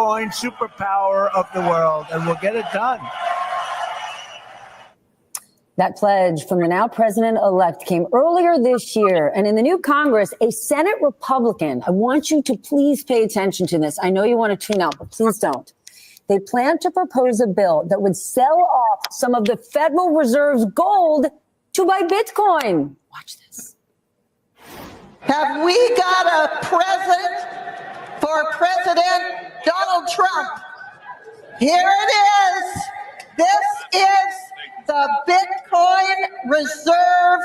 Bitcoin superpower of the world, and we'll get it done. That pledge from the now president-elect came earlier this year. And in the new Congress, a Senate Republican, I want you to please pay attention to this. I know you want to tune out, but please don't. They plan to propose a bill that would sell off some of the Federal Reserve's gold to buy Bitcoin. Watch this. Have we got a president for President Donald Trump? Here it is. This is the Bitcoin Reserve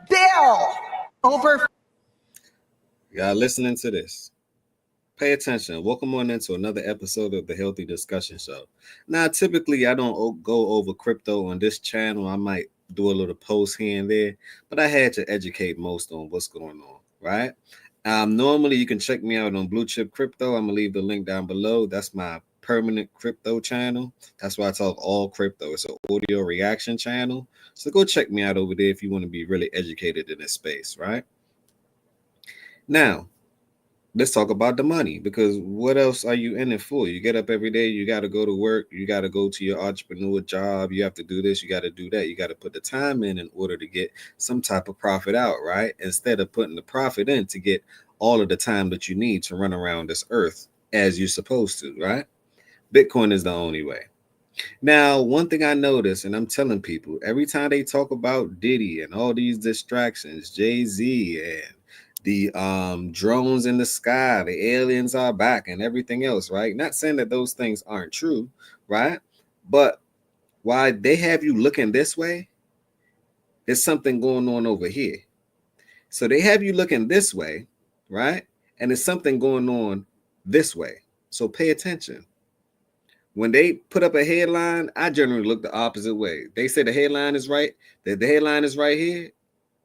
Bill. Over. Y'all listening to this? Pay attention. Welcome on into another episode of the Healthy Discussion Show. Now, typically, I don't go over crypto on this channel. I might do a little post here and there, but I had to educate most on what's going on, right? Normally, you can check me out on Blue Chip Crypto. I'm going to leave the link down below. That's my permanent crypto channel. That's why I talk all crypto. It's an audio reaction channel. So go check me out over there if you want to be really educated in this space, right? Now, let's talk about the money, because what else are you in it for? You get up every day, you got to go to work, you got to go to your entrepreneur job, you have to do this, you got to do that, you got to put the time in order to get some type of profit out, right? Instead of putting the profit in to get all of the time that you need to run around this earth as you're supposed to, right? Bitcoin is the only way. Now, one thing I notice, and I'm telling people, every time they talk about Diddy and all these distractions, Jay-Z and the drones in the sky, the aliens are back and everything else, right? Not saying that those things aren't true, right? But why they have you looking this way, there's something going on over here. So they have you looking this way, right? And there's something going on this way. So pay attention. When they put up a headline, I generally look the opposite way. They say the headline is right, that the headline is right here.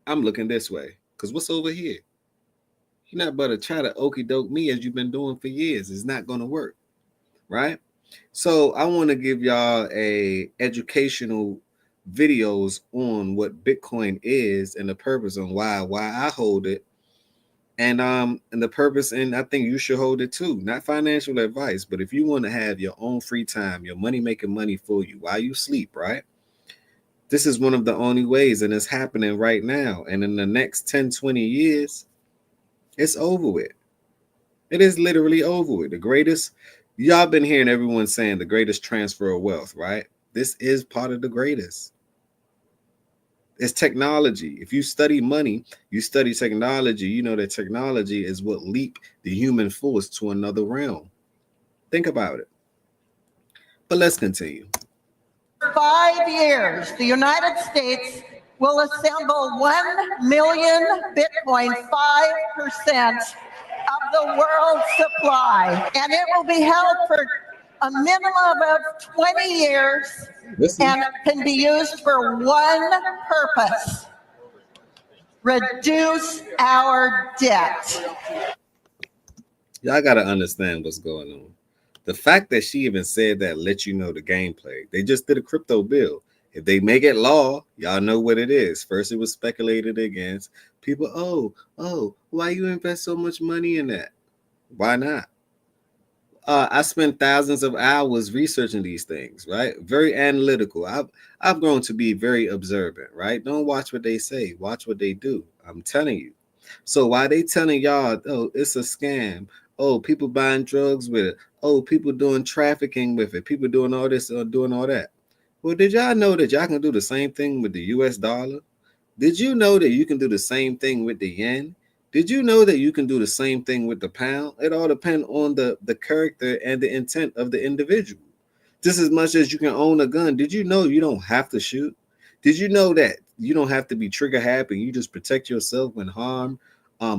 I'm looking this way, because what's over here? You're not but to try to okie doke me as you've been doing for years. It's not going to work, right? So I want to give y'all a educational videos on what Bitcoin is and the purpose and why I hold it. And the purpose, and I think you should hold it too. Not financial advice, but if you want to have your own free time, your money making money for you while you sleep, right? This is one of the only ways, and it's happening right now. And in the next 10, 20 years, it's over with. It is literally over with. The greatest, y'all been hearing everyone saying the greatest transfer of wealth, right? This is part of the greatest. It's technology. If you study money, you study technology, you know that technology is what leap the human force to another realm. Think about it. But let's continue. 5 years, the United States will assemble 1 million Bitcoin, 5% of the world's supply. And it will be held for a minimum of 20 years. And can be used for one purpose: reduce our debt. Y'all got to understand what's going on. The fact that she even said that lets you know the gameplay. They just did a crypto bill. If they make it law, y'all know what it is. First, it was speculated against. People, oh, why you invest so much money in that? Why not? I spend thousands of hours researching these things, right? Very analytical. I've grown to be very observant, right? Don't watch what they say. Watch what they do. I'm telling you. So why they telling y'all, oh, it's a scam. Oh, people buying drugs with it. Oh, people doing trafficking with it. People doing all this or doing all that. Well, did y'all know that y'all can do the same thing with the US dollar? Did you know that you can do the same thing with the yen? Did you know that you can do the same thing with the pound? It all depends on the character and the intent of the individual. Just as much as you can own a gun, did you know you don't have to shoot? Did you know that you don't have to be trigger happy? You just protect yourself when harm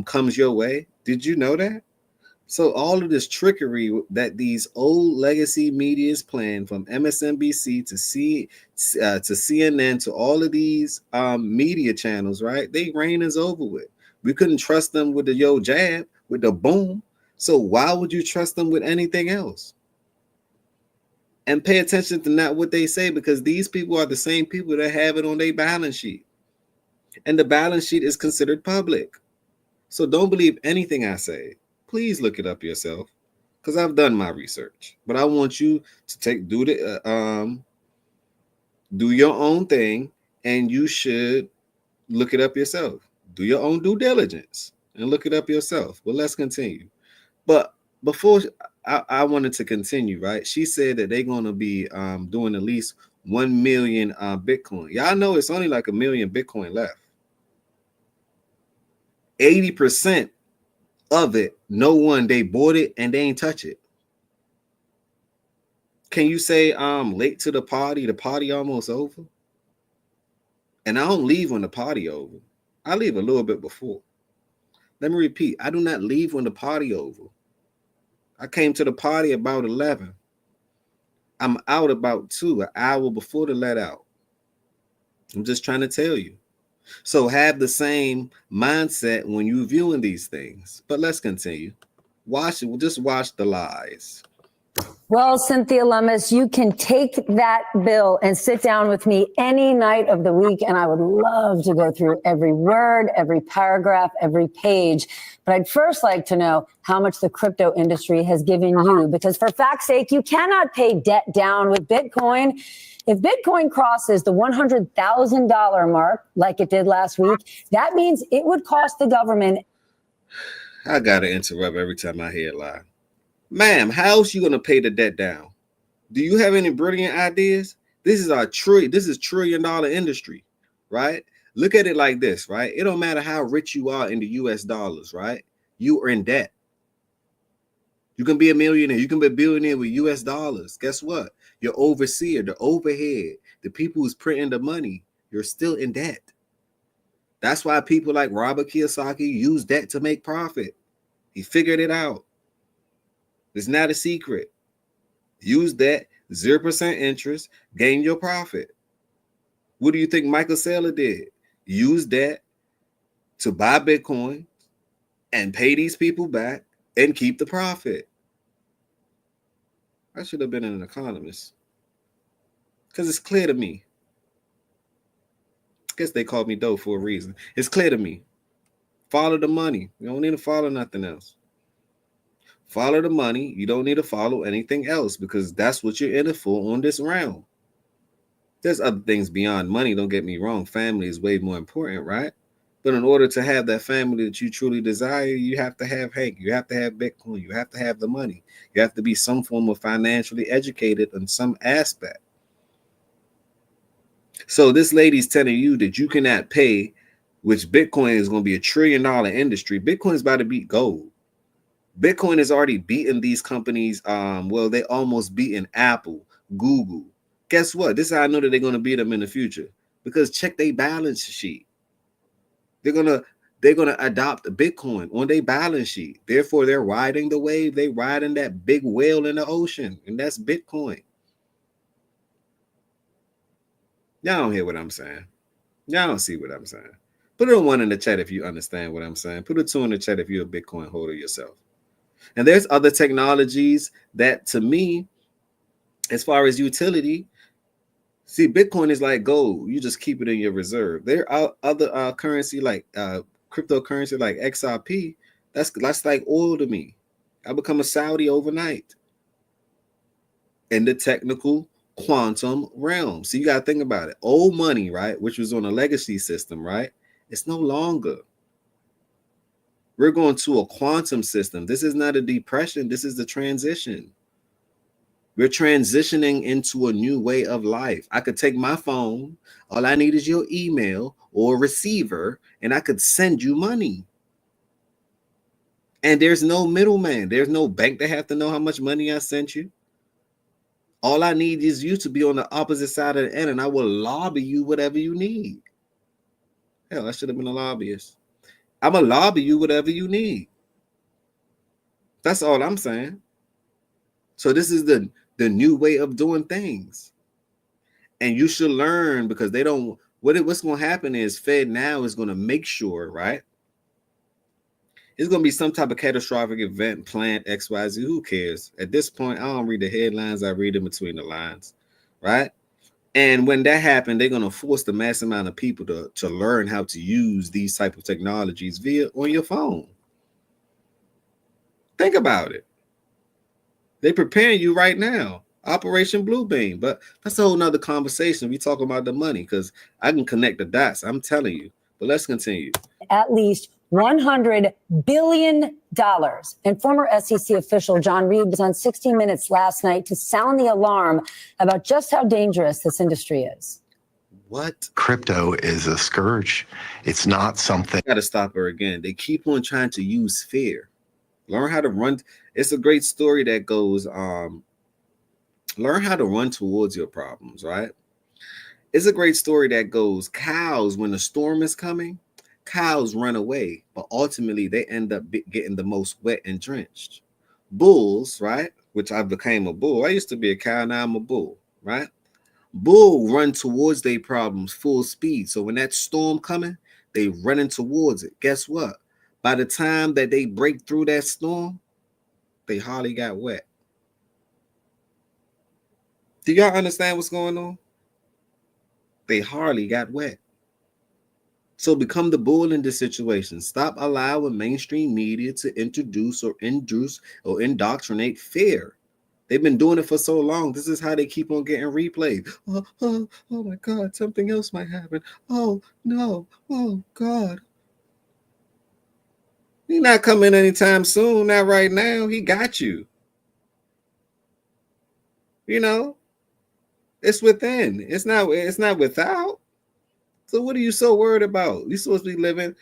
comes your way? Did you know that? So all of this trickery that these old legacy media is playing, from MSNBC to CNN to all of these media channels, right? They reign is over with. We couldn't trust them with the jab, with the boom. So why would you trust them with anything else? And pay attention to not what they say, because these people are the same people that have it on their balance sheet. And the balance sheet is considered public. So don't believe anything I say. Please look it up yourself, because I've done my research. But I want you to do your own thing, and you should look it up yourself. Do your own due diligence and look it up yourself. But let's continue. But before I wanted to continue, right? She said that they're going to be doing at least 1 million Bitcoin. Y'all know it's only like 1 million Bitcoin left. 80% of it, they bought it and they ain't touch it. Can you say late to the party almost over? And I don't leave when the party over. I leave a little bit before. Let me repeat. I do not leave when the party over. I came to the party about 11. I'm out about 2, an hour before the let out. I'm just trying to tell you. So have the same mindset when you're viewing these things. But let's continue. Just watch the lies. Well, Cynthia Lummis, you can take that bill and sit down with me any night of the week, and I would love to go through every word, every paragraph, every page. But I'd first like to know how much the crypto industry has given you, because for fact's sake, you cannot pay debt down with Bitcoin. If Bitcoin crosses the $100,000 mark, like it did last week, that means it would cost the government. I got to interrupt every time I hear a lie. Ma'am, how else you going to pay the debt down? Do you have any brilliant ideas? This is $1 trillion industry, right? Look at it like this, right? It don't matter how rich you are in the US dollars, right? You are in debt. You can be a millionaire. You can be a billionaire with US dollars. Guess what? Your overseer, the overhead, the people who's printing the money, you're still in debt. That's why people like Robert Kiyosaki use debt to make profit. He figured it out. It's not a secret. Use that 0% interest, gain your profit. What do you think Michael Saylor did? Use that to buy Bitcoin and pay these people back and keep the profit. I should have been an economist because it's clear to me. I guess they called me dope for a reason. It's clear to me. Follow the money. You don't need to follow nothing else. Follow the money. You don't need to follow anything else because that's what you're in it for on this round. There's other things beyond money. Don't get me wrong. Family is way more important, right? But in order to have that family that you truly desire, you have to have Hank. You have to have Bitcoin. You have to have the money. You have to be some form of financially educated in some aspect. So this lady's telling you that you cannot pay, which Bitcoin is going to be $1 trillion industry. Bitcoin is about to beat gold. Bitcoin has already beaten these companies. They almost beaten Apple, Google. Guess what? This is how I know that they're going to beat them in the future. Because check their balance sheet. They're gonna adopt Bitcoin on their balance sheet. Therefore, they're riding the wave. They're riding that big whale in the ocean, and that's Bitcoin. Y'all don't hear what I'm saying. Y'all don't see what I'm saying. Put a 1 in the chat if you understand what I'm saying. Put a 2 in the chat if you're a Bitcoin holder yourself. And there's other technologies that, to me, as far as utility, see, Bitcoin is like gold. You just keep it in your reserve. There are other currency like cryptocurrency like XRP. That's like oil to me. I become a Saudi overnight in the technical quantum realm. So you got to think about it. Old money, right, which was on a legacy system, right? It's no longer. We're going to a quantum system. This is not a depression. This is the transition. We're transitioning into a new way of life. I could take my phone. All I need is your email or receiver, and I could send you money. And there's no middleman. There's no bank that have to know how much money I sent you. All I need is you to be on the opposite side of the end, and I will lobby you whatever you need. Hell, I should have been a lobbyist. I'm going to lobby you whatever you need. That's all I'm saying. So this is the new way of doing things. And you should learn, because they don't, what's going to happen is Fed now is going to make sure, right? It's going to be some type of catastrophic event, planned XYZ. Who cares? At this point, I don't read the headlines. I read in between the lines, right? And when that happened, they're going to force the mass amount of people to learn how to use these type of technologies on your phone. Think about it. They preparing you right now. Operation Bluebeam. But that's a whole nother conversation. We talk about the money because I can connect the dots. I'm telling you. But let's continue. At least $100 billion. And former SEC official John Reed was on 60 Minutes last night to sound the alarm about just how dangerous this industry is. What? Crypto is a scourge. It's not something. I gotta stop her again. They keep on trying to use fear. Learn how to run. It's a great story that goes, learn how to run towards your problems, right? It's a great story that goes, cows, when the storm is coming, cows run away, but ultimately they end up getting the most wet and drenched. Bulls, right? Which I became a bull. I used to be a cow, now I'm a bull, right? Bull run towards their problems full speed. So when that storm coming, they running towards it. Guess what? By the time that they break through that storm, they hardly got wet. Do y'all understand what's going on? They hardly got wet. So become the bull in this situation. Stop allowing mainstream media to introduce or induce or indoctrinate fear. They've been doing it for so long. This is how they keep on getting replayed. Oh my God, something else might happen. Oh no, oh God. He's not coming anytime soon. Not right now. He got you. You know, it's within. It's not without. So what are you so worried about? You're supposed to be living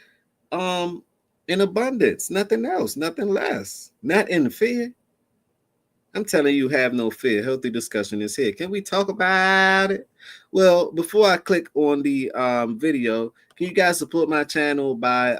in abundance, nothing else, nothing less, not in fear. I'm telling you, have no fear. Healthy discussion is here. Can we talk about it? Well, before I click on the video, can you guys support my channel by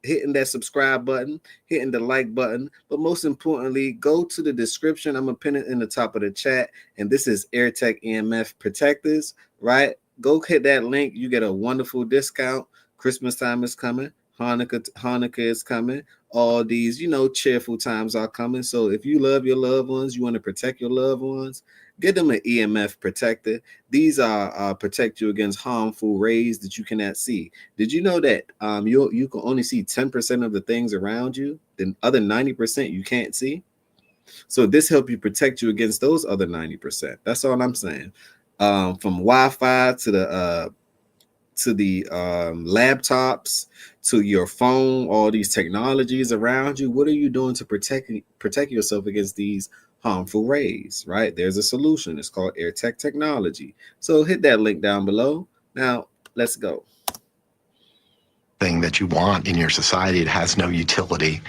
hitting that subscribe button, hitting the like button, but most importantly, go to the description. I'm gonna pin it in the top of the chat, and this is AirTech EMF protectors, right? Go hit that link. You get a wonderful discount. Christmas time is coming. Hanukkah is coming. All these, cheerful times are coming. So if you love your loved ones, you want to protect your loved ones, get them an EMF protector. These are protect you against harmful rays that you cannot see. Did you know that you can only see 10% of the things around you? The other 90% you can't see. So this helps you protect you against those other 90%. That's all I'm saying. From Wi-Fi to the laptops, to your phone, all these technologies around you. What are you doing to protect yourself against these harmful rays, right? There's a solution. It's called AirTech technology. So hit that link down below. Now, let's go. Thing that you want in your society, it has no utility.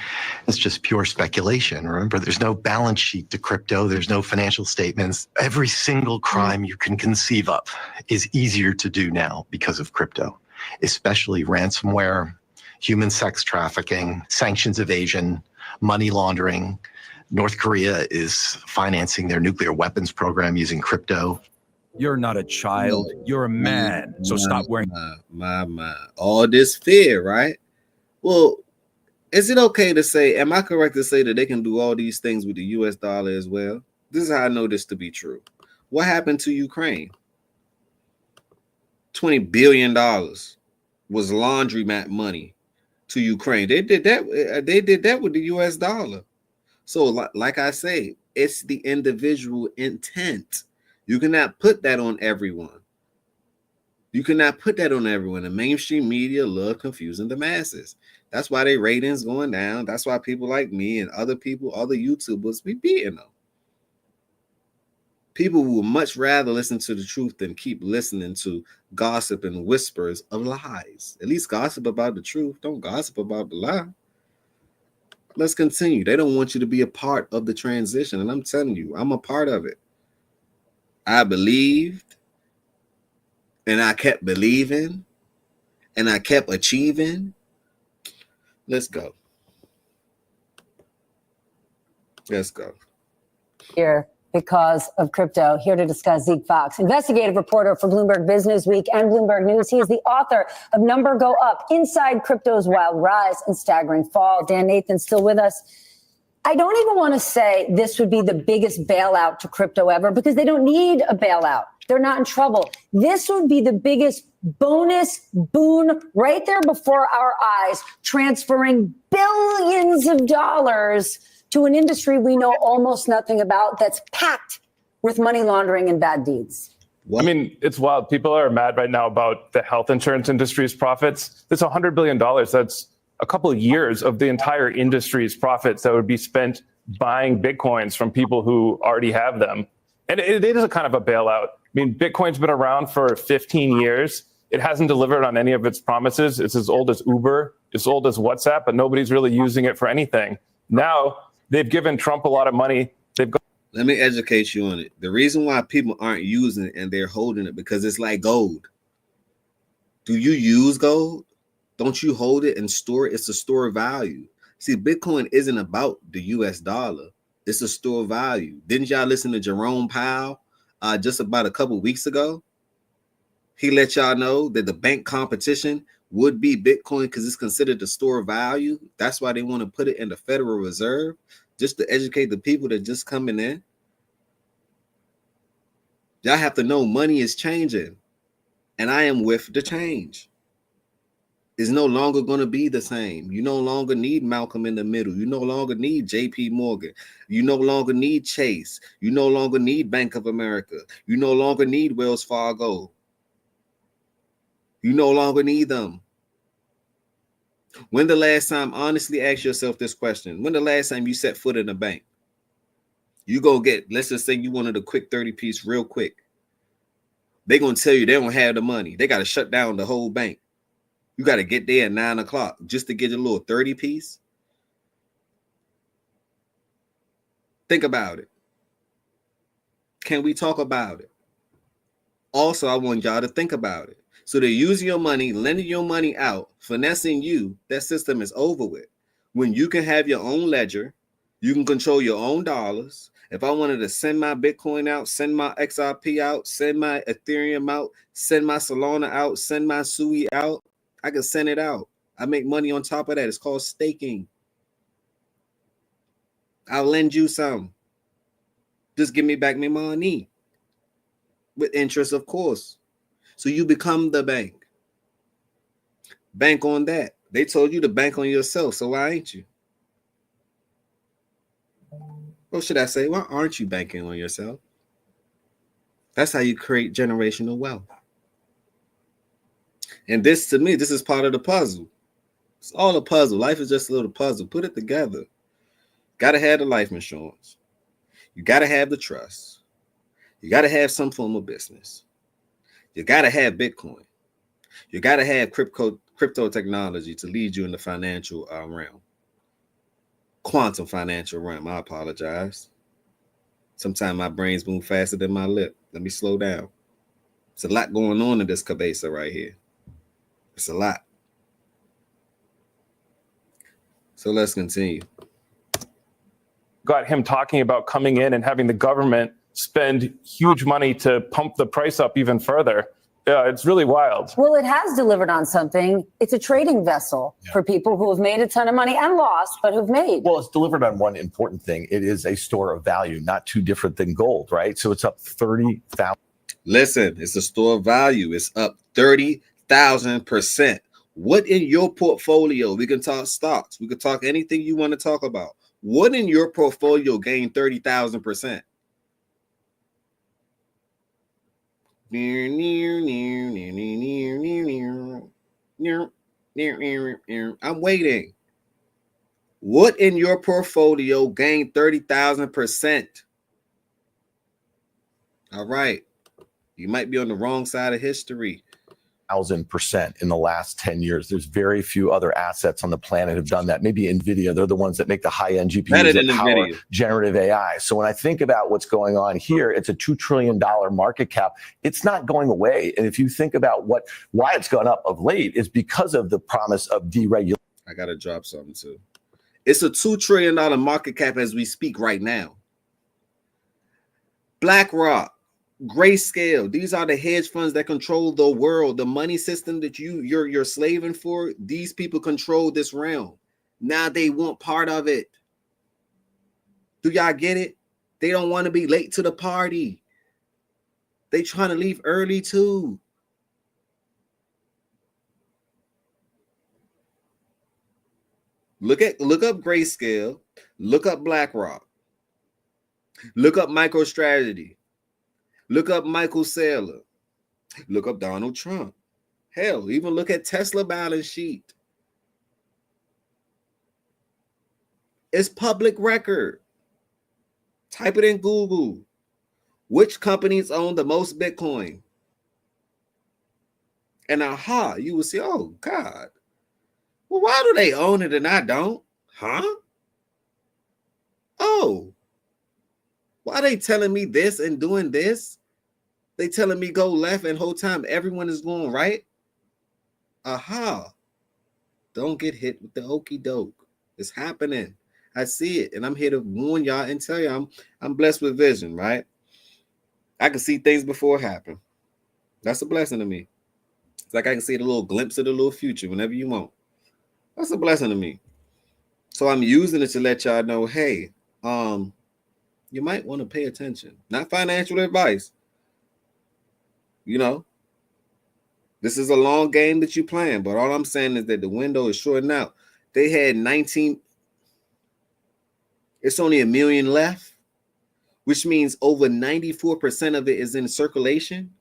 It's just pure speculation. Remember, there's no balance sheet to crypto. There's no financial statements. Every single crime you can conceive of is easier to do now because of crypto, especially ransomware, human sex trafficking, sanctions evasion, money laundering. North Korea is financing their nuclear weapons program using crypto. You're not a child. You're a man. So stop wearing my. All this fear, right? Well, is it okay to say, am I correct to say that they can do all these things with the US dollar as well? This is how I know this to be true. What happened to Ukraine? $20 billion was laundromat money to Ukraine. They did that with the US dollar. So like I say, it's the individual intent. You cannot put that on everyone. You cannot put that on everyone. The mainstream media love confusing the masses. That's why their ratings going down. That's why people like me and other people, other YouTubers, be beating them. People will much rather listen to the truth than keep listening to gossip and whispers of lies. At least gossip about the truth. Don't gossip about the lie. Let's continue. They don't want you to be a part of the transition. And I'm telling you, I'm a part of it. I believed, and I kept believing, and I kept achieving. Let's go. Let's go. Here because of crypto. Here to discuss Zeke Fox, investigative reporter for Bloomberg Business Week and Bloomberg News. He is the author of Number Go Up, Inside Crypto's Wild Rise and Staggering Fall. Dan Nathan's still with us. I don't even want to say this would be the biggest bailout to crypto ever because they don't need a bailout. They're not in trouble. This would be the biggest bonus boon right there before our eyes, transferring billions of dollars to an industry we know almost nothing about that's packed with money laundering and bad deeds? What? I mean, it's wild. People are mad right now about the health insurance industry's profits. That's $100 billion. That's a couple of years of the entire industry's profits that would be spent buying Bitcoins from people who already have them. And it is a kind of a bailout. I mean, Bitcoin's been around for 15 years. It hasn't delivered on any of its promises. It's as old as Uber, as old as WhatsApp, but nobody's really using it for anything. Now, they've given Trump a lot of money. Let me educate you on it. The reason why people aren't using it and they're holding it because it's like gold. Do you use gold? Don't you hold it and store it? It's a store of value. See, Bitcoin isn't about the US dollar. It's a store of value. Didn't y'all listen to Jerome Powell just about a couple weeks ago? He let y'all know that the bank competition would be Bitcoin because it's considered a store of value. That's why they want to put it in the Federal Reserve, just to educate the people that just coming in. Y'all have to know money is changing, and I am with the change. It's no longer going to be the same. You no longer need Malcolm in the Middle. You no longer need JP Morgan. You no longer need Chase. You no longer need Bank of America. You no longer need Wells Fargo. You no longer need them. When the last time, honestly ask yourself this question. When the last time you set foot in a bank? You go get, let's just say you wanted a quick 30-piece real quick. They're going to tell you they don't have the money. They got to shut down the whole bank. You got to get there at 9 o'clock just to get a little 30-piece. Think about it. Can we talk about it? Also, I want y'all to think about it. So they're using your money, lending your money out, finessing you. That system is over with. When you can have your own ledger, you can control your own dollars. If I wanted to send my Bitcoin out, send my XRP out, send my Ethereum out, send my Solana out, send my SUI out, I can send it out. I make money on top of that. It's called staking. I'll lend you some. Just give me back my money. With interest, of course. So you become the bank. Bank on that. They told you to bank on yourself, so why ain't you? What should I say? Why aren't you banking on yourself? That's how you create generational wealth. And this, to me, this is part of the puzzle. It's all a puzzle. Life is just a little puzzle. Put it together. Got to have the life insurance. You got to have the trust. You got to have some form of business. You got to have Bitcoin. You got to have crypto technology to lead you in the financial realm. Quantum financial realm. I apologize. Sometimes my brains move faster than my lip. Let me slow down. There's a lot going on in this cabeza right here. It's a lot. So let's continue. Got him talking about coming in and having the government spend huge money to pump the price up even further. Yeah, it's really wild. Well, it has delivered on something. It's a trading vessel for people who have made a ton of money and lost, but who've made. Well, it's delivered on one important thing. It is a store of value, not too different than gold, right? So it's up 30,000. Listen, it's a store of value. It's up 30,000%. What in your portfolio? We can talk stocks. We can talk anything you want to talk about. What in your portfolio gained 30,000%? I'm waiting. What in your portfolio gained 30,000%? All right. You might be on the wrong side of history. 1,000% in the last 10 years. There's very few other assets on the planet have done that. Maybe NVIDIA, they're the ones that make the high-end GPUs that power generative AI. So when I think about what's going on here, it's a $2 trillion market cap. It's not going away. And if you think about why it's gone up of late is because of the promise of deregulation. I got to drop something too. It's a $2 trillion market cap as we speak right now. BlackRock, Grayscale, these are the hedge funds that control the world, the money system that you're slaving for. These people control this realm. Now they want part of it. Do y'all get it? They don't want to be late to the party. They trying to leave early too. Look up Grayscale, look up BlackRock, look up MicroStrategy, look up Michael Saylor, look up Donald Trump. Hell, even look at Tesla balance sheet. It's public record. Type it in Google. Which companies own the most Bitcoin? And aha, you will see, oh God. Well, why do they own it and I don't? Huh? Oh. Why are they telling me this and doing this? They telling me go left and whole time everyone is going right? Aha. Don't get hit with the okie doke. It's happening. I see it. And I'm here to warn y'all and tell you I'm blessed with vision, right? I can see things before it happen. That's a blessing to me. It's like I can see the little glimpse of the little future whenever you want. That's a blessing to me. So I'm using it to let y'all know, hey, you might want to pay attention. Not financial advice. You know, this is a long game that you playing, but all I'm saying is that the window is short now. They had 19. It's only 1 million left, which means over 94% of it is in circulation.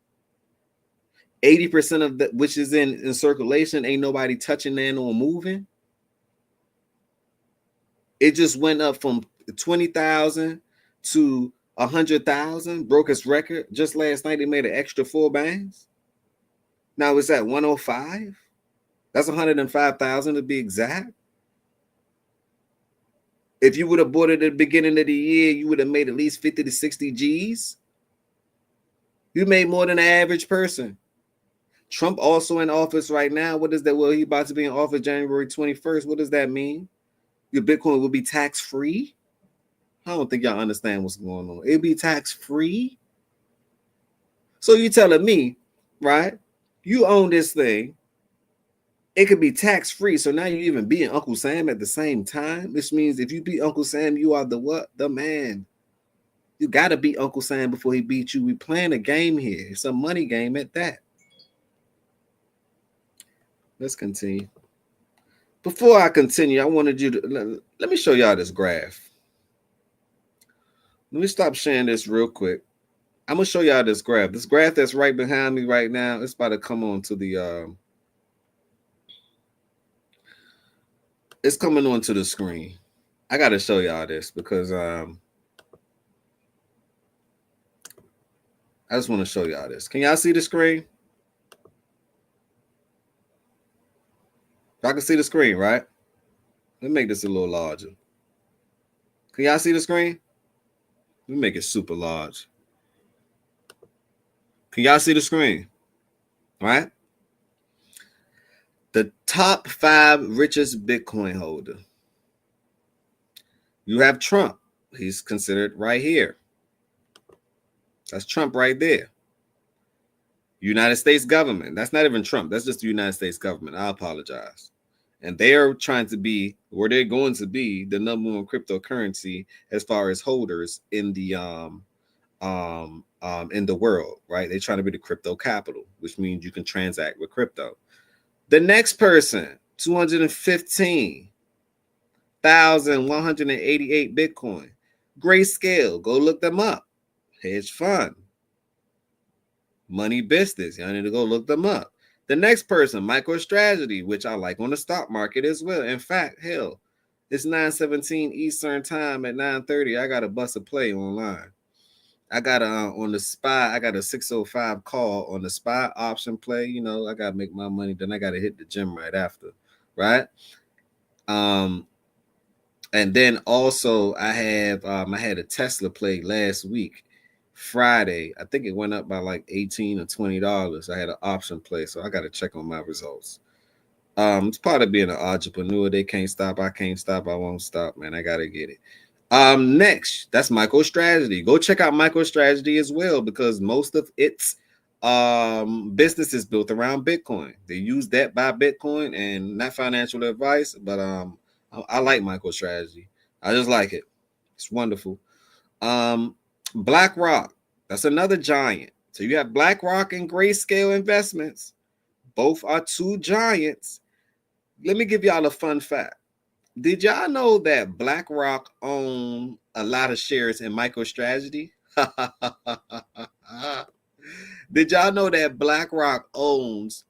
80% of that, which is in circulation, ain't nobody touching that or moving. It just went up from 20,000 to 100,000, broke its record. Just last night, they made an extra 4 bands. Now it's at 105. That's 105,000 to be exact. If you would have bought it at the beginning of the year, you would have made at least 50 to 60 G's. You made more than the average person. Trump also in office right now. What is that? Well, he about to be in office January 21st. What does that mean? Your Bitcoin will be tax-free? I don't think y'all understand what's going on. It'll be tax-free? So you telling me, right? You own this thing. It could be tax-free. So now you even beating Uncle Sam at the same time. Which means if you beat Uncle Sam, you are the what? The man. You got to beat Uncle Sam before he beats you. We playing a game here. It's a money game at that. Let's continue. Before I continue, I wanted you to let me show y'all this graph. Let me stop sharing this real quick. I'm gonna show y'all this graph. This graph that's right behind me right now. It's about to come on to the it's coming onto the screen. I gotta show y'all this because I just want to show y'all this. Can y'all see the screen? Y'all can see the screen, right? Let me make this a little larger. Can y'all see the screen? Let me make it super large. Can y'all see the screen? All right. The top 5 richest Bitcoin holder. You have Trump. He's considered right here. That's Trump right there. United States government. That's not even Trump. That's just the United States government. I apologize. And they are trying to be, or they're going to be, the number one cryptocurrency as far as holders in the world, right? They're trying to be the crypto capital, which means you can transact with crypto. The next person, 215,188 Bitcoin. Grayscale, go look them up. Hedge fund. Money business. Y'all need to go look them up. The next person, MicroStrategy, which I like on the stock market as well. In fact, hell, it's 9:17 Eastern time at 9:30. I got a bust a play online. I got on the SPY. I got a 605 call on the SPY option play. You know, I got to make my money. Then I got to hit the gym right after, right? And then also I had a Tesla play last week. Friday, I think it went up by like $18 or $20. I had an option play, so I got to check on my results. It's part of being an entrepreneur. They can't stop. I can't stop. I won't stop, man. I got to get it. Next, that's MicroStrategy. Go check out MicroStrategy as well because most of its business is built around Bitcoin. They use that by Bitcoin and not financial advice, but I like MicroStrategy. I just like it. It's wonderful. BlackRock, that's another giant. So you have BlackRock and Grayscale Investments. Both are 2 giants. Let me give y'all a fun fact. Did y'all know that BlackRock own a lot of shares in MicroStrategy? Did y'all know that BlackRock owns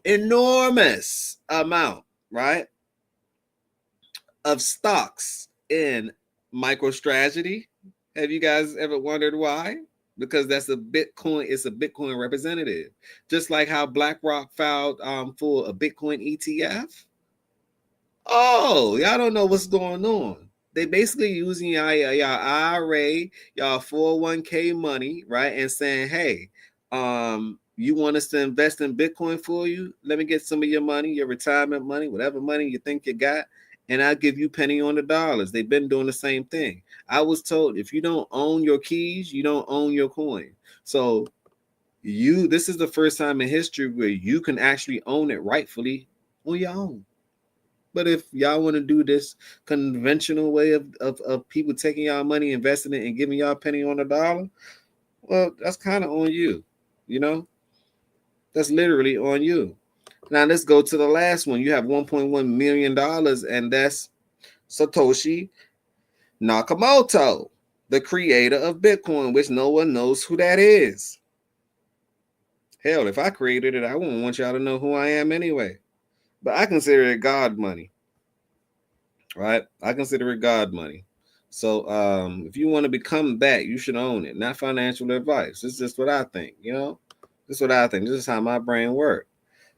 enormous amount, right, of stocks in MicroStrategy? Have you guys ever wondered why? Because that's it's a Bitcoin representative. Just like how BlackRock filed for a Bitcoin ETF. Oh, y'all don't know what's going on. They basically using y'all IRA, y'all 401k money, right? And saying, hey, you want us to invest in Bitcoin for you? Let me get some of your money, your retirement money, whatever money you think you got, and I'll give you penny on the dollars. They've been doing the same thing. I was told if you don't own your keys, you don't own your coin. So this is the first time in history where you can actually own it rightfully on your own. But if y'all want to do this conventional way of people taking y'all money, investing it, and giving y'all penny on the dollar, well, that's kind of on you, you know? That's literally on you. Now let's go to the last one. You have $1.1 million, and that's Satoshi Nakamoto, the creator of Bitcoin, which no one knows who that is. Hell, if I created it, I wouldn't want y'all to know who I am anyway. But I consider it God money, right? I consider it God money. So if you want to become that, you should own it. Not financial advice. It's just what I think, you know? This is what I think. This is how my brain works.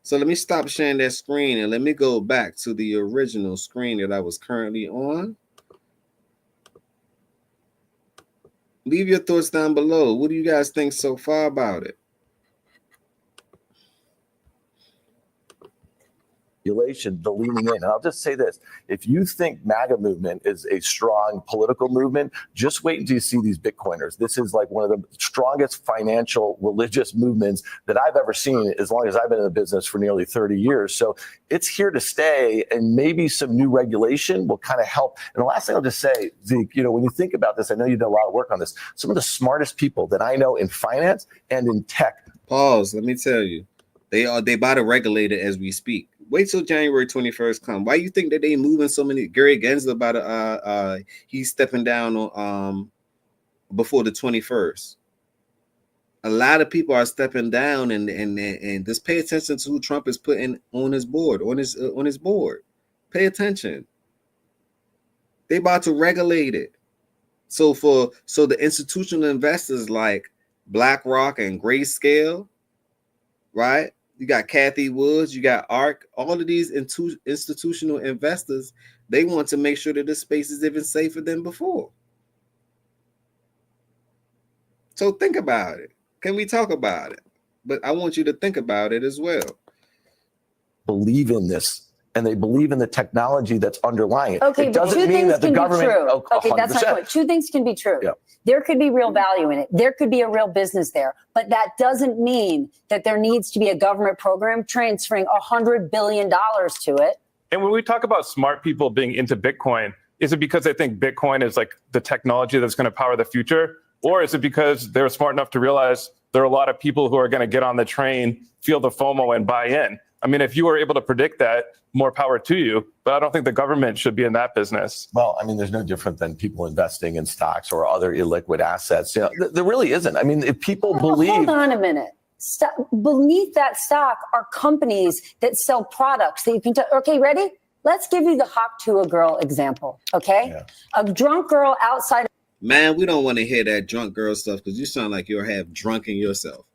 So let me stop sharing that screen and let me go back to the original screen that I was currently on. Leave your thoughts down below. What do you guys think so far about it? The leaning in. And I'll just say this. If you think MAGA movement is a strong political movement, just wait until you see these Bitcoiners. This is like one of the strongest financial religious movements that I've ever seen as long as I've been in the business for nearly 30 years. So it's here to stay, and maybe some new regulation will kind of help. And the last thing I'll just say, Zeke, you know, when you think about this, I know you did a lot of work on this. Some of the smartest people that I know in finance and in tech. Pause. Let me tell you. They about to regulate it as we speak. Wait till January 21st come. Why you think that they moving so many? Gary Gensler about to he's stepping down on before the 21st. A lot of people are stepping down, and just pay attention to who Trump is putting on his board, on his board. Pay attention. They about to regulate it. So the institutional investors like BlackRock and Grayscale, right? You got Kathy Woods, you got ARK, all of these institutional investors, they want to make sure that this space is even safer than before. So think about it. Can we talk about it? But I want you to think about it as well. Believe in this, and they believe in the technology that's underlying it. Okay, it but doesn't two mean things that the can government. be true. Oh, okay, that's my point. Two things can be true. Yeah. There could be real value in it. There could be a real business there, but that doesn't mean that there needs to be a government program transferring $100 billion to it. And when we talk about smart people being into Bitcoin, is it because they think Bitcoin is like the technology that's going to power the future? Or is it because they're smart enough to realize there are a lot of people who are going to get on the train, feel the FOMO, and buy in? I mean, if you were able to predict that, more power to you. But I don't think the government should be in that business. Well, I mean, there's no different than people investing in stocks or other illiquid assets. You know, there really isn't. I mean, if people believe. Hold on a minute. Beneath that stock are companies that sell products that you can. Okay, ready? Let's give you the Hawk to a Girl example. Okay, yeah. A drunk girl outside. Man, we don't want to hear that drunk girl stuff because you sound like you're half drunken yourself.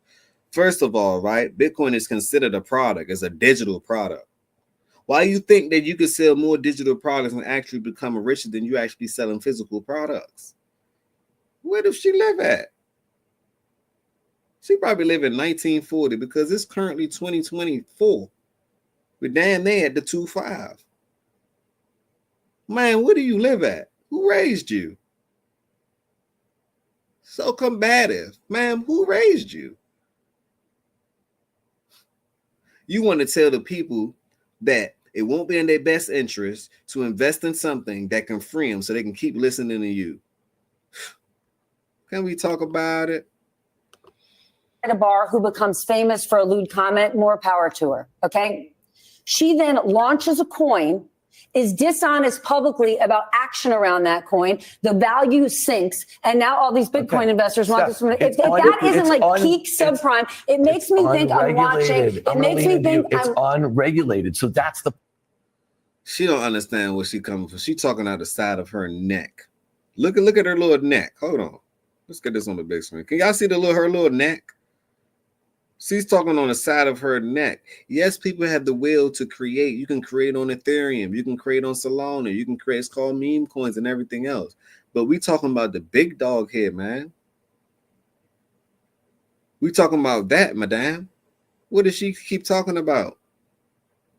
First of all, right, Bitcoin is considered a product, it's a digital product. Why do you think that you could sell more digital products and actually become richer than you actually selling physical products? Where does she live at? She probably live in 1940 because it's currently 2024. We're damn near at the 2.5. Man, where do you live at? Who raised you? So combative. Man, who raised you? You want to tell the people that it won't be in their best interest to invest in something that can free them so they can keep listening to you. Can we talk about it? At a bar who becomes famous for a lewd comment, more power to her. Okay. She then launches a coin is dishonest publicly about action around that coin, the value sinks, and now all these Bitcoin investors want this. If that isn't like peak subprime, it makes me think I'm watching. It makes me think it's unregulated. So that's the. She don't understand where she coming from. She talking out the side of her neck. Look at her little neck. Hold on. Let's get this on the big screen. Can y'all see her little neck? She's talking on the side of her neck. Yes, people have the will to create. You can create on Ethereum. You can create on Solana. You can create, it's called meme coins and everything else. But we talking about the big dog here, man. We talking about that, madame. What does she keep talking about?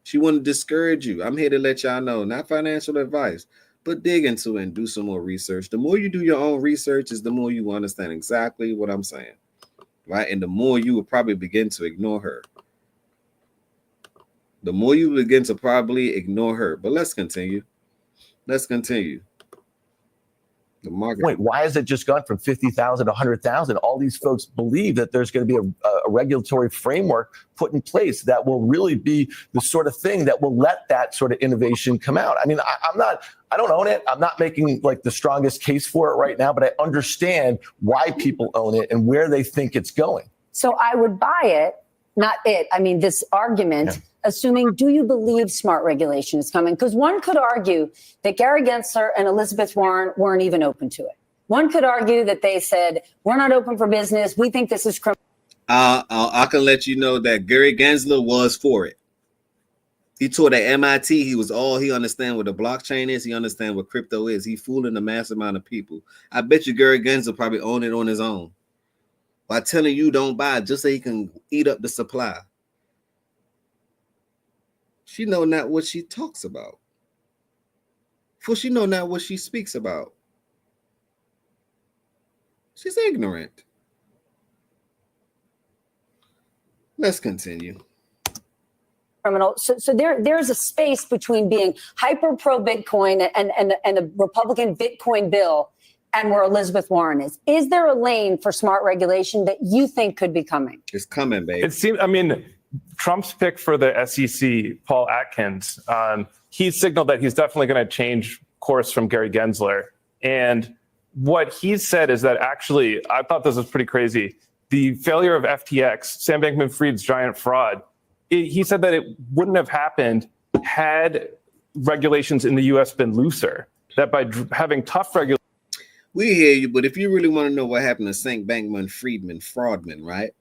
She want to discourage you. I'm here to let y'all know, not financial advice, but dig into it and do some more research. The more you do your own research is the more you understand exactly what I'm saying. Right? And the more you will probably begin to ignore her. The more you begin to probably ignore her. But let's continue. Let's continue. The market. Wait, why has it just gone from 50,000 to 100,000? All these folks believe that there's going to be a regulatory framework put in place that will really be the sort of thing that will let that sort of innovation come out. I mean, I don't own it. I'm not making like the strongest case for it right now, but I understand why people own it and where they think it's going. So I would buy it, not it. I mean, this argument, assuming, do you believe smart regulation is coming? Because one could argue that Gary Gensler and Elizabeth Warren weren't even open to it. One could argue that they said, we're not open for business. We think this is criminal. I can let you know that Gary Gensler was for it. He taught at MIT. He understand what the blockchain is. He understand what crypto is. He fooling a mass amount of people. I bet you Gary Gensler probably owned it on his own by telling you don't buy it just so he can eat up the supply. She know not what she talks about. For she know not what she speaks about. She's ignorant. Let's continue. Criminal. So there's a space between being hyper pro Bitcoin and the Republican Bitcoin bill and where Elizabeth Warren is. Is there a lane for smart regulation that you think could be coming? It's coming, babe. It seems. I mean, Trump's pick for the SEC, Paul Atkins, he signaled that he's definitely going to change course from Gary Gensler. And what he said is that actually, I thought this was pretty crazy. The failure of FTX, Sam Bankman-Fried's giant fraud, he said that it wouldn't have happened had regulations in the U.S. been looser. That by having tough regulations. We hear you, but if you really want to know what happened to Sam Bankman-Friedman, right?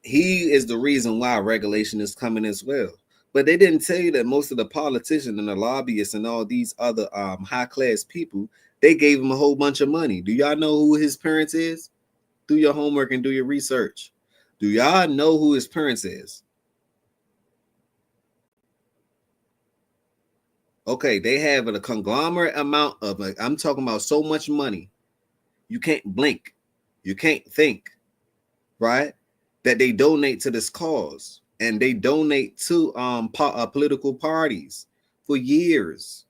He is the reason why regulation is coming as well. But they didn't tell you that most of the politicians and the lobbyists and all these other high-class people, they gave him a whole bunch of money. Do y'all know who his parents is? Do your homework and do your research. Do y'all know who his parents is? Okay, they have a conglomerate amount of, I'm talking about so much money. You can't blink. You can't think, right? That they donate to this cause. And they donate to political parties for years.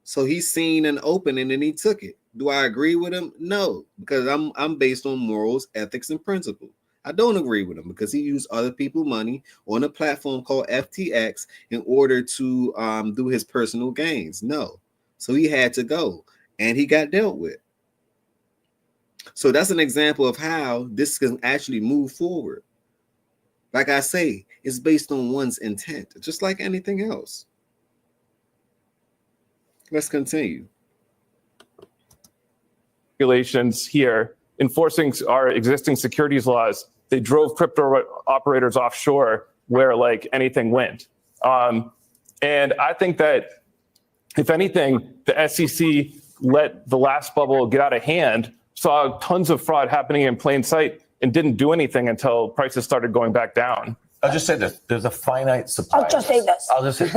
So he's seen an opening and he took it. Do I agree with him? No, because I'm based on morals, ethics, and principle. I don't agree with him because he used other people's money on a platform called FTX in order to do his personal gains. No. So he had to go and he got dealt with. So that's an example of how this can actually move forward. Like I say, it's based on one's intent, just like anything else. Let's continue. Regulations here, enforcing our existing securities laws, they drove crypto operators offshore where like anything went. And I think that if anything, the SEC let the last bubble get out of hand, saw tons of fraud happening in plain sight and didn't do anything until prices started going back down. I'll just say this. There's a finite supply. I'll just say this. I'll just say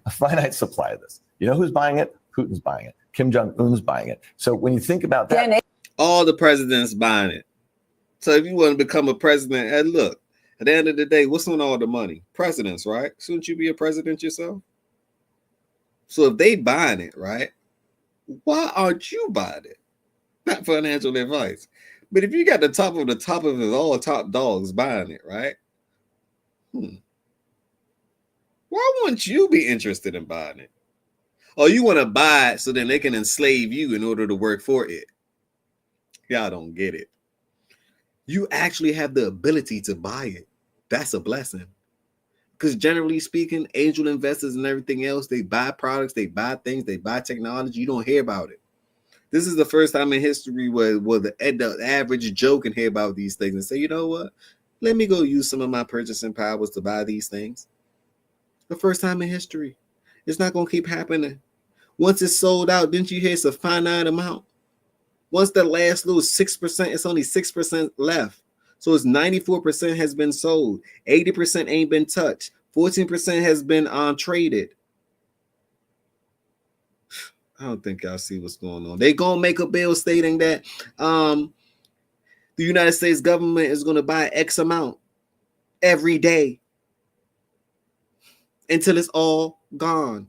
a finite supply of this. You know who's buying it? Putin's buying it. Kim Jong-un's buying it. So when you think about that. All the presidents buying it. So if you want to become a president, and look, at the end of the day, what's on all the money? Presidents, right? Shouldn't you be a president yourself? So if they buying it, right? Why aren't you buying it? Not financial advice. But if you got the top of it, all top dogs buying it, right? Why wouldn't you be interested in buying it? Or you want to buy it so then they can enslave you in order to work for it? Y'all don't get it. You actually have the ability to buy it. That's a blessing. Because generally speaking, angel investors and everything else, they buy products, they buy things, they buy technology. You don't hear about it. This is the first time in history where the average Joe can hear about these things and say, you know what? Let me go use some of my purchasing powers to buy these things. The first time in history. It's not going to keep happening. Once it's sold out, didn't you hear it's a finite amount? Once the last little 6%, it's only 6% left. So it's 94% has been sold. 80% ain't been touched. 14% has been traded. I don't think y'all see what's going on. They gonna make a bill stating that the United States government is gonna buy X amount every day until it's all gone.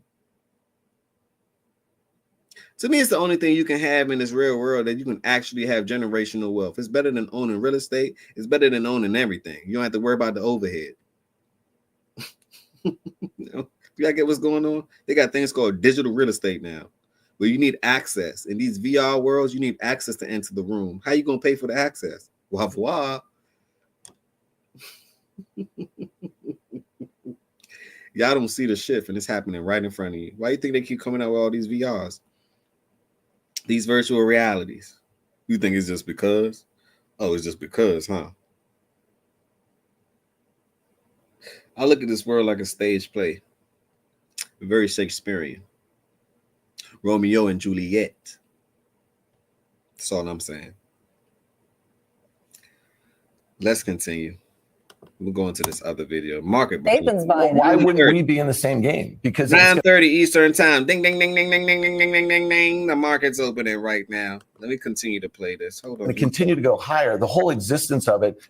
To me, it's the only thing you can have in this real world that you can actually have generational wealth. It's better than owning real estate. It's better than owning everything. You don't have to worry about the overhead. You gotta get what's going on. They got things called digital real estate now, where you need access. In these VR worlds, you need access to enter the room. How you gonna pay for the access? Wah wah. Y'all don't see the shift, and it's happening right in front of you. Why do you think they keep coming out with all these VRs? These virtual realities. You think it's just because? Oh, it's just because, huh? I look at this world like a stage play. Very Shakespearean. Romeo and Juliet. That's all I'm saying. Let's continue. We'll go into this other video. Market. Why wouldn't we be in the same game? Because 9:30 Eastern time. Ding, ding, ding, ding, ding, ding, ding, ding, ding, ding, ding. The market's opening right now. Let me continue to play this. Hold on. And continue to go higher. The whole existence of it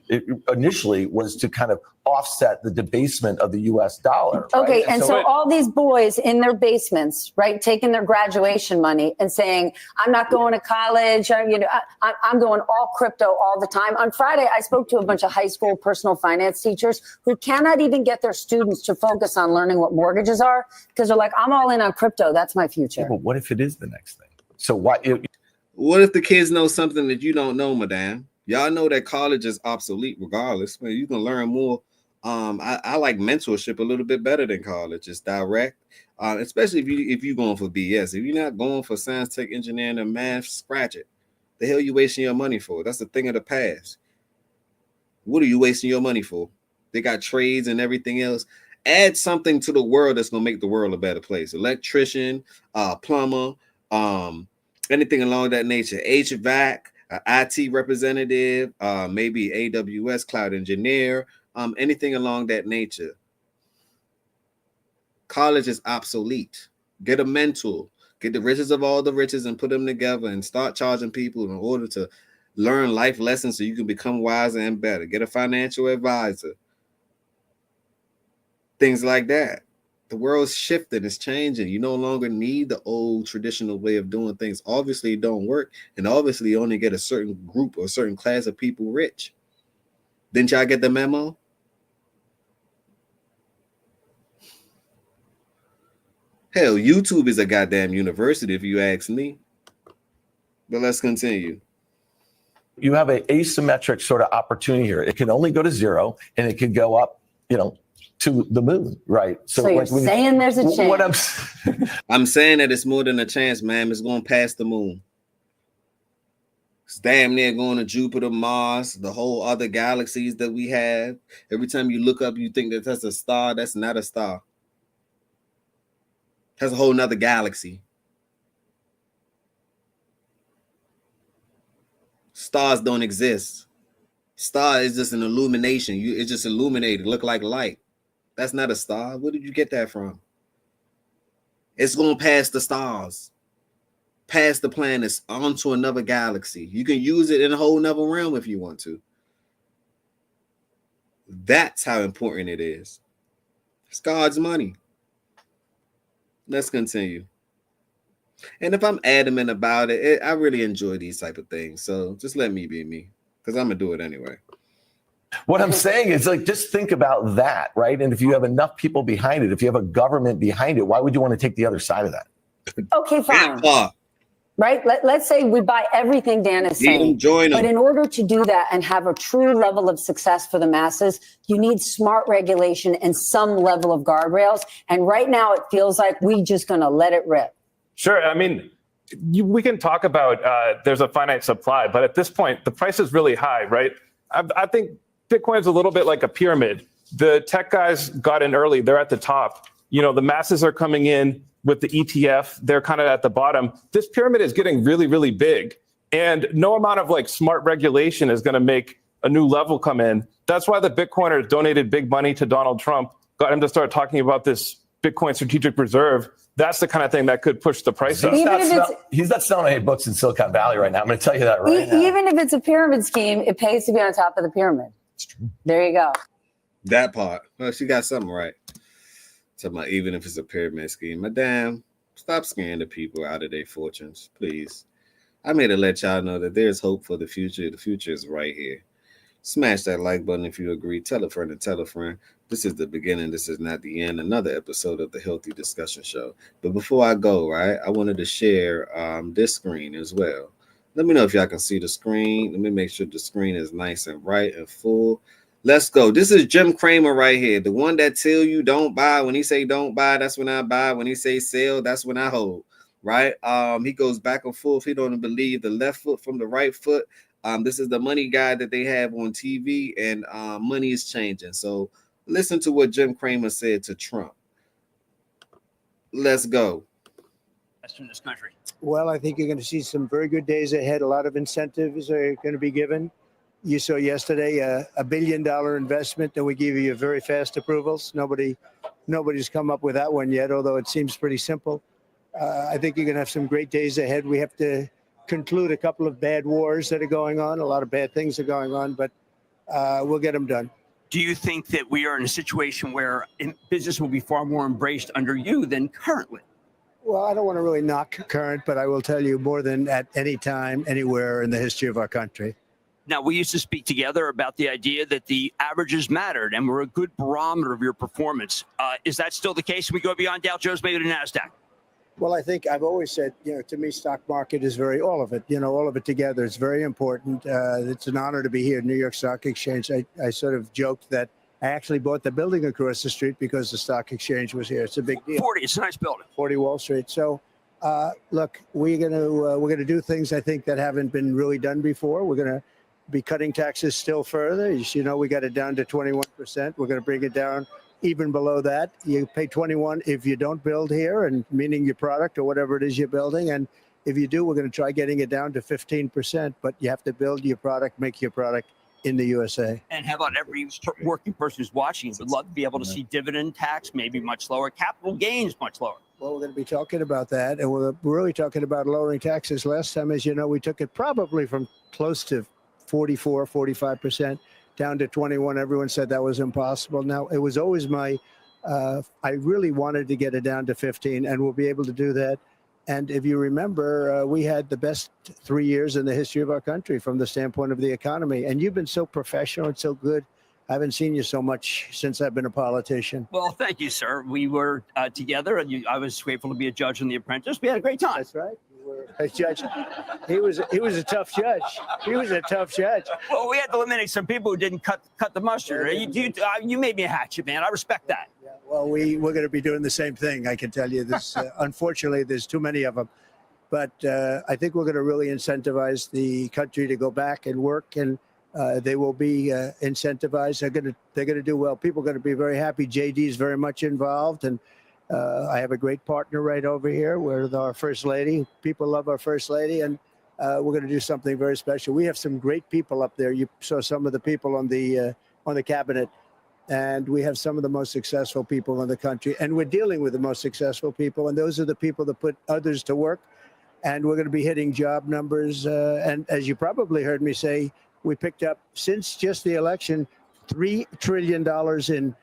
initially was to kind of offset the debasement of the U.S. dollar. Okay, right? and so all these boys in their basements, right, taking their graduation money and saying, "I'm not going to college. I'm going all crypto all the time." On Friday, I spoke to a bunch of high school personal finance teachers who cannot even get their students to focus on learning what mortgages are because they're like, "I'm all in on crypto. That's my future." Yeah, but what if it is the next thing? So what if the kids know something that you don't know, madam? Y'all know that college is obsolete regardless. Man, you can learn more. I like mentorship a little bit better than college. It's direct, especially if you're going for BS. If you're not going for science, tech, engineering, and math, scratch it. The hell you wasting your money for? That's a thing of the past. What are you wasting your money for? They got trades and everything else. Add something to the world that's gonna make the world a better place. Electrician, plumber, anything along that nature. HVAC, IT representative, maybe AWS cloud engineer, anything along that nature. College is obsolete. Get a mentor. Get the riches of all the riches and put them together and start charging people in order to learn life lessons so you can become wiser and better. Get a financial advisor. Things like that. The world's shifting, it's changing. You no longer need the old traditional way of doing things. Obviously, it don't work. And obviously, you only get a certain group or a certain class of people rich. Didn't y'all get the memo? Hell, YouTube is a goddamn university, if you ask me. But let's continue. You have an asymmetric sort of opportunity here. It can only go to zero, and it can go up, to the moon, right? So you're saying there's a chance. What I'm saying that it's more than a chance, ma'am. It's going past the moon. It's damn near going to Jupiter, Mars, the whole other galaxies that we have. Every time you look up, you think that that's a star. That's not a star. That's a whole nother galaxy. Stars don't exist. Star is just an illumination. It's just illuminated, look like light. That's not a star. Where did you get that from? It's going past the stars, past the planets, onto another galaxy. You can use it in a whole nother realm if you want to. That's how important it is. It's God's money. Let's continue. And if I'm adamant about it, I really enjoy these type of things. So just let me be me, because I'm going to do it anyway. What I'm saying is, like, just think about that, right? And if you have enough people behind it, if you have a government behind it, why would you want to take the other side of that? Okay, fine. Right? Let's say we buy everything Dan is saying. But in order to do that and have a true level of success for the masses, you need smart regulation and some level of guardrails. And right now, it feels like we're just going to let it rip. Sure. I mean, we can talk about there's a finite supply, but at this point, the price is really high, right? I think Bitcoin's a little bit like a pyramid. The tech guys got in early. They're at the top. You know, the masses are coming in with the ETF. They're kind of at the bottom. This pyramid is getting really, really big. And no amount of like smart regulation is going to make a new level come in. That's why the Bitcoiners donated big money to Donald Trump, got him to start talking about this Bitcoin strategic reserve. That's the kind of thing that could push the price up. He's not selling any books in Silicon Valley right now. I'm going to tell you that right now. Even if it's a pyramid scheme, it pays to be on top of the pyramid. It's true. There you go. That part. Well, she got something right. Talking about even if it's a pyramid scheme. Madame, stop scaring the people out of their fortunes, please. I'm here to let y'all know that there's hope for the future. The future is right here. Smash that like button if you agree. Tell a friend and tell a friend. This is the beginning. This is not the end. Another episode of the Healthy Discussion Show. But before I go, right, I wanted to share this screen as well. Let me know if y'all can see the screen. Let me make sure the screen is nice and bright and full. Let's go. This is Jim Cramer right here. The one that tell you don't buy. When he say don't buy, that's when I buy. When he say sell, that's when I hold. Right? He goes back and forth. He don't believe the left foot from the right foot. This is the money guy that they have on TV, and money is changing. So listen to what Jim Cramer said to Trump. Let's go. In this country. Well, I think you're going to see some very good days ahead. A lot of incentives are going to be given. You saw yesterday a $1 billion investment that we give you very fast approvals. Nobody's come up with that one yet, although it seems pretty simple. I think you're going to have some great days ahead. We have to conclude a couple of bad wars that are going on. A lot of bad things are going on, but we'll get them done. Do you think that we are in a situation where business will be far more embraced under you than currently? Well, I don't want to really knock current, but I will tell you more than at any time, anywhere in the history of our country. Now, we used to speak together about the idea that the averages mattered and were a good barometer of your performance. Is that still the case? When we go beyond Dow Jones, maybe to NASDAQ? Well, I think I've always said, to me, stock market is all of it together. It's very important. It's an honor to be here at New York Stock Exchange. I sort of joked that I actually bought the building across the street because the stock exchange was here. It's a big deal. 40, it's a nice building. 40 Wall Street. So, look, we're gonna do things I think that haven't been really done before. We're gonna be cutting taxes still further. You know, we got it down to 21%. We're going to bring it down even below that. You pay 21 if you don't build here, and meaning your product or whatever it is you're building. And if you do, we're going to try getting it down to 15%. But you have to build your product, make your product in the USA. And how about every working person who's watching would love to be able to see dividend tax maybe much lower, capital gains much lower? Well, we're going to be talking about that. And we're really talking about lowering taxes. Last time, as you know, we took it probably from close to 44, 45% down to 21. Everyone said that was impossible. Now, it was always I really wanted to get it down to 15, and we'll be able to do that. And if you remember, we had the best 3 years in the history of our country from the standpoint of the economy. And you've been so professional and so good. I haven't seen you so much since I've been a politician. Well, thank you, sir. We were together, and I was grateful to be a judge on The Apprentice. We had a great time. That's right. A judge. He was a tough judge. He was a tough judge. Well, we had to eliminate some people who didn't cut the mustard. You made me a hatchet, man. I respect that. Yeah, well, we're going to be doing the same thing. I can tell you this. Unfortunately, there's too many of them. But I think we're going to really incentivize the country to go back and work, and they will be incentivized. They're going to do well. People are going to be very happy. JD is very much involved, and I have a great partner right over here with our First Lady. People love our First Lady, and we're going to do something very special. We have some great people up there. You saw some of the people on the cabinet, and we have some of the most successful people in the country. And we're dealing with the most successful people, and those are the people that put others to work. And we're going to be hitting job numbers. And as you probably heard me say, we picked up, since just the election, $3 trillion in,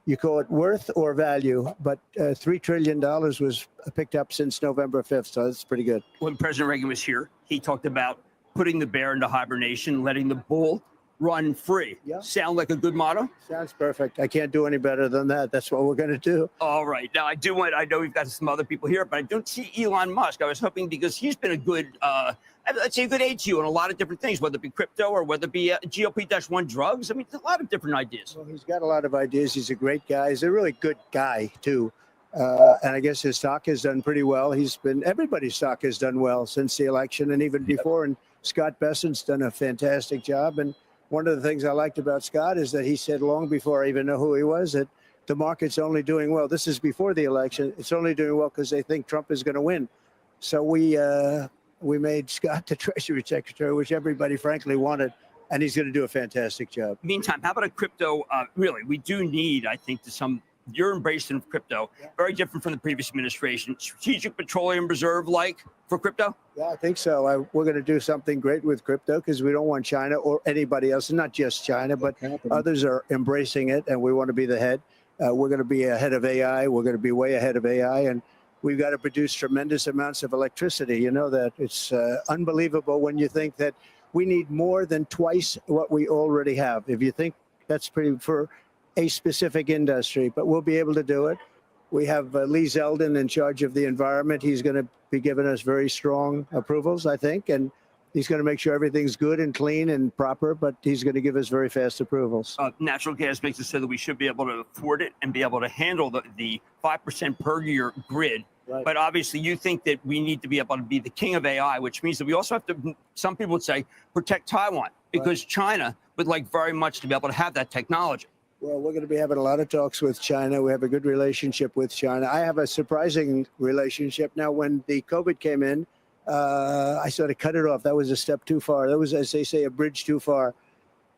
you call it worth or value, but $3 trillion was picked up since November 5th, so that's pretty good. When President Reagan was here, he talked about putting the bear into hibernation, letting the bull run free. Yeah. Sound like a good motto? Sounds perfect. I can't do any better than that. That's what we're going to do. All right. Now, I know we've got some other people here, but I don't see Elon Musk. I was hoping because he's been a good, let's say a good aid to you on a lot of different things, whether it be crypto or whether it be GLP-1 drugs. I mean, a lot of different ideas. Well, he's got a lot of ideas. He's a great guy. He's a really good guy, too. And I guess his stock has done pretty well. Everybody's stock has done well since the election and even before. And Scott Bessent's done a fantastic job. And one of the things I liked about Scott is that he said long before I even know who he was that the market's only doing well. This is before the election. It's only doing well because they think Trump is going to win. So we made Scott the Treasury Secretary, which everybody frankly wanted. And he's going to do a fantastic job. Meantime, how about a crypto? Really, we do need, I think, you're embracing crypto, very different from the previous administration. Strategic Petroleum Reserve like for crypto? Yeah, I think so. We're going to do something great with crypto because we don't want China or anybody else, not just China, but others are embracing it, and we want to be the head. We're going to be ahead of AI. We're going to be way ahead of AI, and we've got to produce tremendous amounts of electricity. You know that it's unbelievable when you think that we need more than twice what we already have. If you think that's pretty for a specific industry, but we'll be able to do it. We have Lee Zeldin in charge of the environment. He's going to be giving us very strong approvals, I think, and he's going to make sure everything's good and clean and proper, but he's going to give us very fast approvals. Natural gas makes it so that we should be able to afford it and be able to handle the 5% per year grid. Right. But obviously you think that we need to be able to be the king of AI, which means that we also have to, some people would say, protect Taiwan because China would like very much to be able to have that technology. Well, we're going to be having a lot of talks with China. We have a good relationship with China. I have a surprising relationship. Now, when the COVID came in, I sort of cut it off. That was a step too far. That was, as they say, a bridge too far.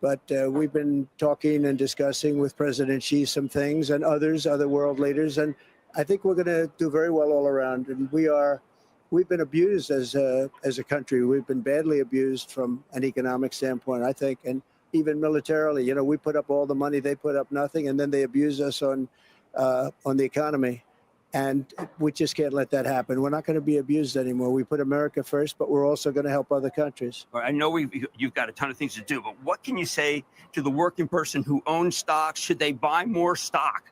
But we've been talking and discussing with President Xi some things and other world leaders. And I think we're going to do very well all around. And we've been abused as a country. We've been badly abused from an economic standpoint, I think. And even militarily, you know, we put up all the money, they put up nothing, and then they abuse us on the economy. And we just can't let that happen. We're not going to be abused anymore. We put America first, but we're also going to help other countries. I know you've got a ton of things to do, but what can you say to the working person who owns stocks? Should they buy more stock?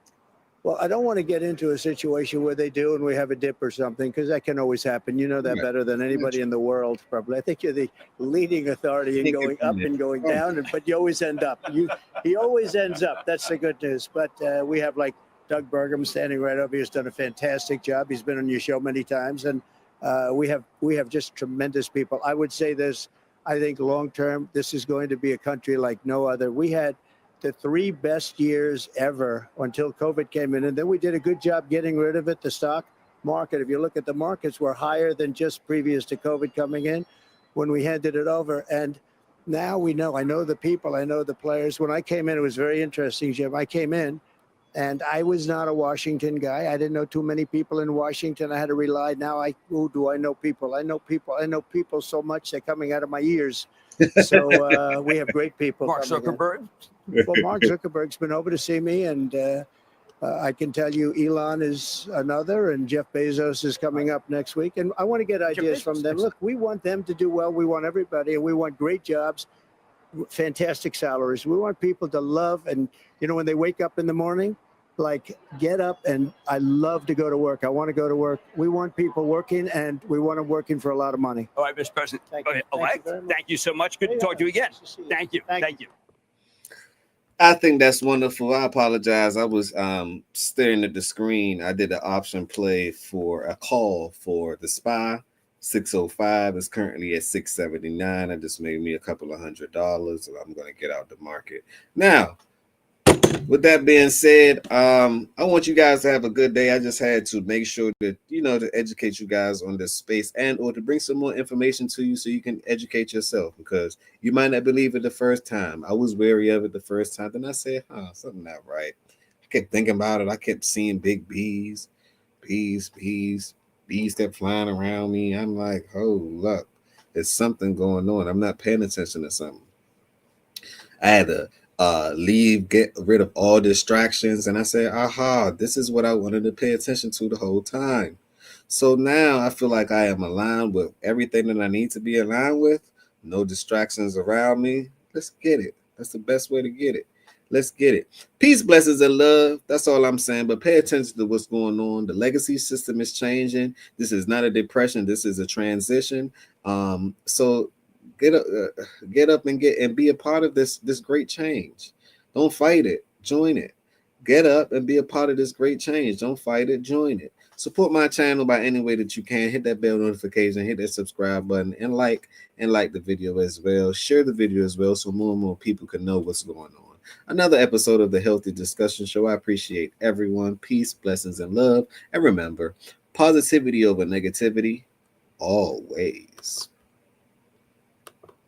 Well, I don't want to get into a situation where they do and we have a dip or something, because that can always happen. You know that better than anybody in the world, probably. I think you're the leading authority in going up and going down, but you always end up. He always ends up. That's the good news. But we have like Doug Burgum standing right over here. He's done a fantastic job. He's been on your show many times. And we have just tremendous people. I would say this, I think long term, this is going to be a country like no other. We had the 3 best years ever until COVID came in. And then we did a good job getting rid of it. The stock market, if you look at the markets, were higher than just previous to COVID coming in when we handed it over. And now we know, I know the people, I know the players. When I came in, it was very interesting, Jim. I came in and I was not a Washington guy. I didn't know too many people in Washington. I had to rely. Now who do I know people? I know people so much, they're coming out of my ears. So we have great people. Mark Zuckerberg? Well, Mark Zuckerberg's been over to see me, and I can tell you Elon is another, and Jeff Bezos is coming up next week. And I want to get ideas from them. Look, we want them to do well. We want everybody, and we want great jobs, fantastic salaries. We want people to love, and, you know, when they wake up in the morning, like, get up, and I love to go to work. I want to go to work. We want people working, and we want them working for a lot of money. All right, Mr. President. Thank you so much. Good to talk to you again. Thank you. Thank you. I think that's wonderful. I apologize. I was staring at the screen. I did an option play for a call for the SPY. 605 is currently at 679. That just made me a couple of $100, and I'm going to get out the market. Now, with that being said, I want you guys to have a good day. I just had to make sure that, you know, to educate you guys on this space and or to bring some more information to you so you can educate yourself, because you might not believe it the first time. I was wary of it the first time. Then I said, something not right. I kept thinking about it. I kept seeing big bees kept flying around me. I'm like, hold up, there's something going on. I'm not paying attention to something. I had to get rid of all distractions, and I said, this is what I wanted to pay attention to the whole time. So now I feel like I am aligned with everything that I need to be aligned with. No distractions around me. Let's get it. That's the best way to get it. Let's get it. Peace, blessings, and love. That's all I'm saying. But pay attention to what's going on. The legacy system is changing. This is not a depression. This is a transition. So get up and be a part of this great change. Don't fight it. Join it. Get up and be a part of this great change. Don't fight it. Join it. Support my channel by any way that you can. Hit that bell notification. Hit that subscribe button and like the video as well. Share the video as well so more and more people can know what's going on. Another episode of the Healthy Discussion Show. I appreciate everyone. Peace, blessings, and love. And remember, positivity over negativity always.